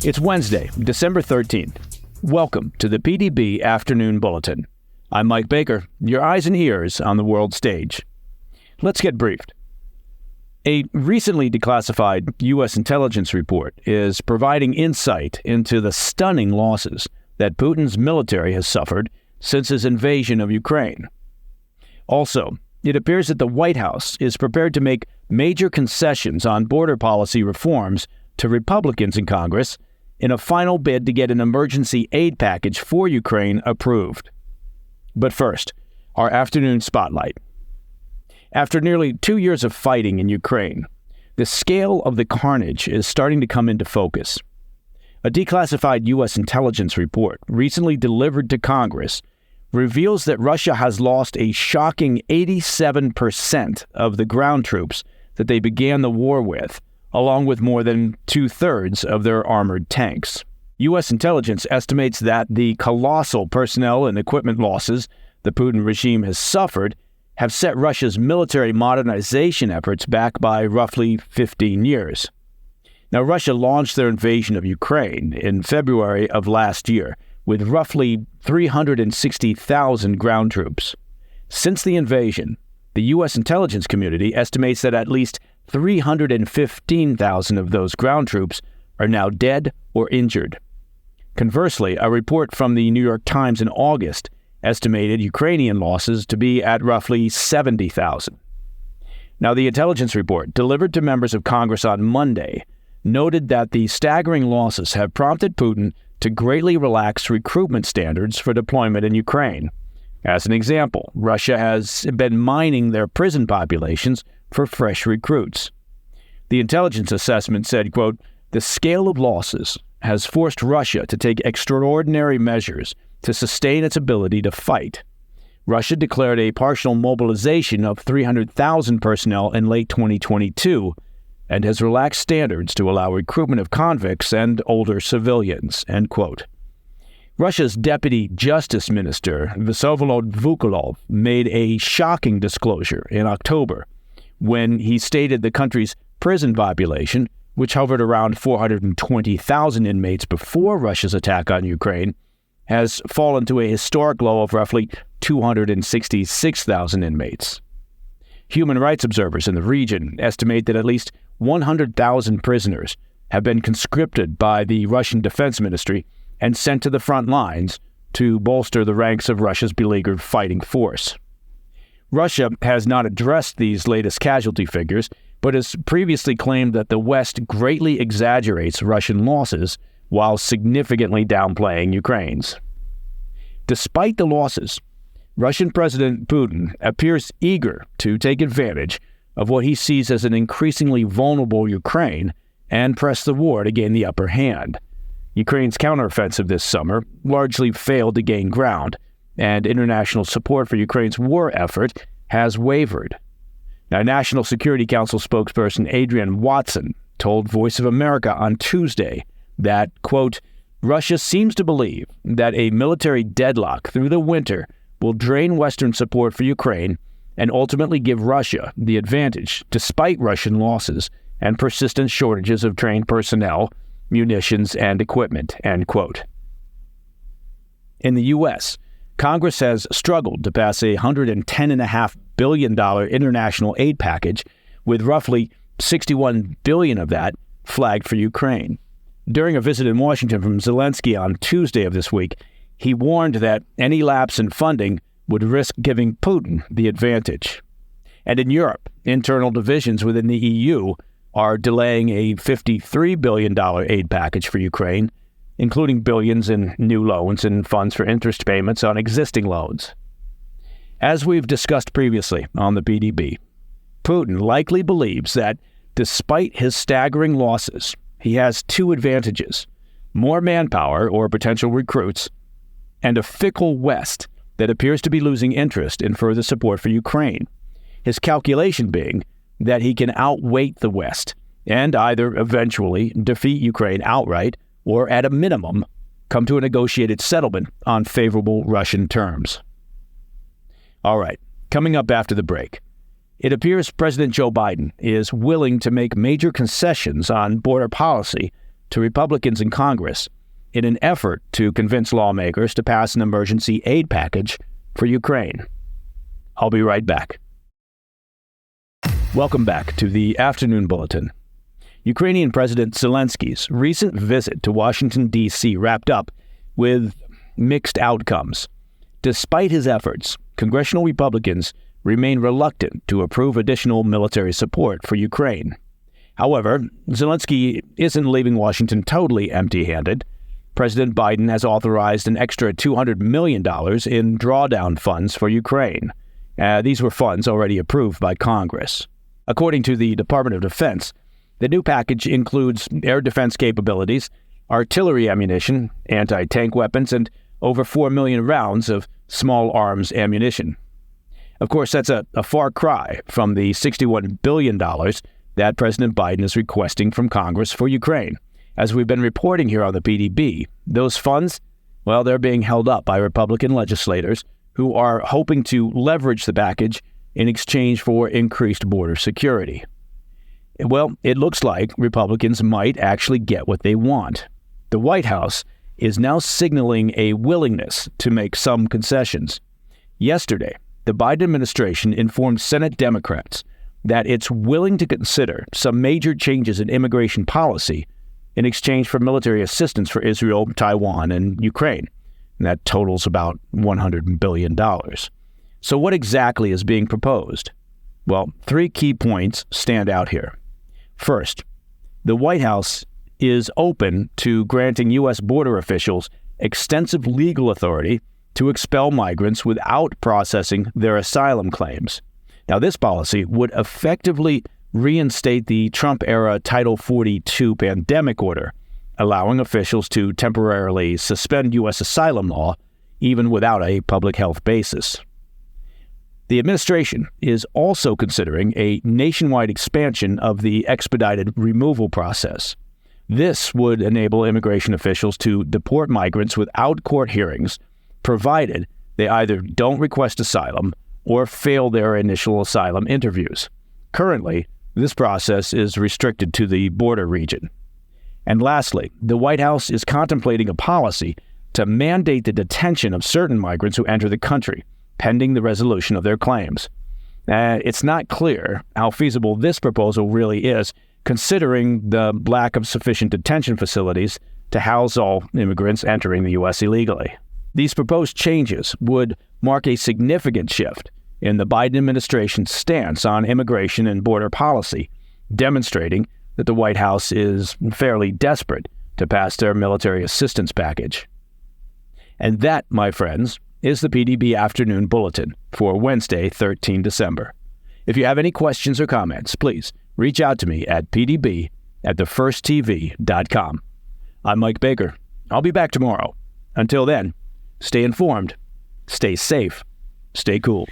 It's Wednesday, December 13th. Welcome to the PDB Afternoon Bulletin. I'm Mike Baker, your eyes and ears on the world stage. Let's get briefed. A recently declassified U.S. intelligence report is providing insight into the stunning losses that Putin's military has suffered since his invasion of Ukraine. Also, it appears that the White House is prepared to make major concessions on border policy reforms to Republicans in Congress in a final bid to get an emergency aid package for Ukraine approved. But first, our afternoon spotlight. After nearly 2 years of fighting in Ukraine, the scale of the carnage is starting to come into focus. A declassified U.S. intelligence report recently delivered to Congress reveals that Russia has lost a shocking 87% of the ground troops that they began the war with, along with more than two-thirds of their armored tanks. U.S. intelligence estimates that the colossal personnel and equipment losses the Putin regime has suffered have set Russia's military modernization efforts back by roughly 15 years. Now, Russia launched their invasion of Ukraine in February of last year with roughly 360,000 ground troops. Since the invasion, the U.S. intelligence community estimates that at least 315,000 of those ground troops are now dead or injured. Conversely, a report from the New York Times in August estimated Ukrainian losses to be at roughly 70,000. Now, the intelligence report, delivered to members of Congress on Monday, noted that the staggering losses have prompted Putin to greatly relax recruitment standards for deployment in Ukraine. As an example, Russia has been mining their prison populations for fresh recruits. The intelligence assessment said, quote, "The scale of losses has forced Russia to take extraordinary measures to sustain its ability to fight. Russia declared a partial mobilization of 300,000 personnel in late 2022 and has relaxed standards to allow recruitment of convicts and older civilians," end quote. Russia's Deputy Justice Minister, Vyacheslav Volodymyr, made a shocking disclosure in October when he stated the country's prison population, which hovered around 420,000 inmates before Russia's attack on Ukraine, has fallen to a historic low of roughly 266,000 inmates. Human rights observers in the region estimate that at least 100,000 prisoners have been conscripted by the Russian Defense Ministry and sent to the front lines to bolster the ranks of Russia's beleaguered fighting force. Russia has not addressed these latest casualty figures, but has previously claimed that the West greatly exaggerates Russian losses while significantly downplaying Ukraine's. Despite the losses, Russian President Putin appears eager to take advantage of what he sees as an increasingly vulnerable Ukraine and press the war to gain the upper hand. Ukraine's counteroffensive this summer largely failed to gain ground, and international support for Ukraine's war effort has wavered. Now, National Security Council spokesperson Adrienne Watson told Voice of America on Tuesday that, quote, "Russia seems to believe that a military deadlock through the winter will drain Western support for Ukraine and ultimately give Russia the advantage despite Russian losses and persistent shortages of trained personnel, munitions, and equipment," end quote. In the U.S., Congress has struggled to pass a $110.5 billion international aid package, with roughly $61 billion of that flagged for Ukraine. During a visit in Washington from Zelensky on Tuesday of this week, he warned that any lapse in funding would risk giving Putin the advantage. And in Europe, internal divisions within the EU are delaying a $53 billion aid package for Ukraine, including billions in new loans and funds for interest payments on existing loans. As we've discussed previously on the PDB, Putin likely believes that despite his staggering losses, he has two advantages: more manpower or potential recruits, and a fickle West that appears to be losing interest in further support for Ukraine. His calculation being that he can outweight the West and either eventually defeat Ukraine outright or, at a minimum, come to a negotiated settlement on favorable Russian terms. All right, coming up after the break, it appears President Joe Biden is willing to make major concessions on border policy to Republicans in Congress in an effort to convince lawmakers to pass an emergency aid package for Ukraine. I'll be right back. Welcome back to the Afternoon Bulletin. Ukrainian President Zelensky's recent visit to Washington, D.C. wrapped up with mixed outcomes. Despite his efforts, congressional Republicans remain reluctant to approve additional military support for Ukraine. However, Zelensky isn't leaving Washington totally empty-handed. President Biden has authorized an extra $200 million in drawdown funds for Ukraine. These were funds already approved by Congress. According to the Department of Defense, the new package includes air defense capabilities, artillery ammunition, anti-tank weapons, and over 4 million rounds of small arms ammunition. Of course, that's a far cry from the $61 billion that President Biden is requesting from Congress for Ukraine. As we've been reporting here on the PDB, those funds, well, they're being held up by Republican legislators who are hoping to leverage the package in exchange for increased border security. Well, it looks like Republicans might actually get what they want. The White House is now signaling a willingness to make some concessions. Yesterday, the Biden administration informed Senate Democrats that it's willing to consider some major changes in immigration policy in exchange for military assistance for Israel, Taiwan, and Ukraine. And that totals about $100 billion. So what exactly is being proposed? Well, 3 key points stand out here. First, the White House is open to granting U.S. border officials extensive legal authority to expel migrants without processing their asylum claims. Now, this policy would effectively reinstate the Trump-era Title 42 pandemic order, allowing officials to temporarily suspend U.S. asylum law even without a public health basis. The administration is also considering a nationwide expansion of the expedited removal process. This would enable immigration officials to deport migrants without court hearings, provided they either don't request asylum or fail their initial asylum interviews. Currently, this process is restricted to the border region. And lastly, the White House is contemplating a policy to mandate the detention of certain migrants who enter the country, pending the resolution of their claims. It's not clear how feasible this proposal really is, considering the lack of sufficient detention facilities to house all immigrants entering the U.S. illegally. These proposed changes would mark a significant shift in the Biden administration's stance on immigration and border policy, demonstrating that the White House is fairly desperate to pass their military assistance package. And that, my friends, is the PDB Afternoon Bulletin for Wednesday, 13 December. If you have any questions or comments, please reach out to me at pdb@thefirsttv.com. I'm Mike Baker. I'll be back tomorrow. Until then, stay informed, stay safe, stay cool.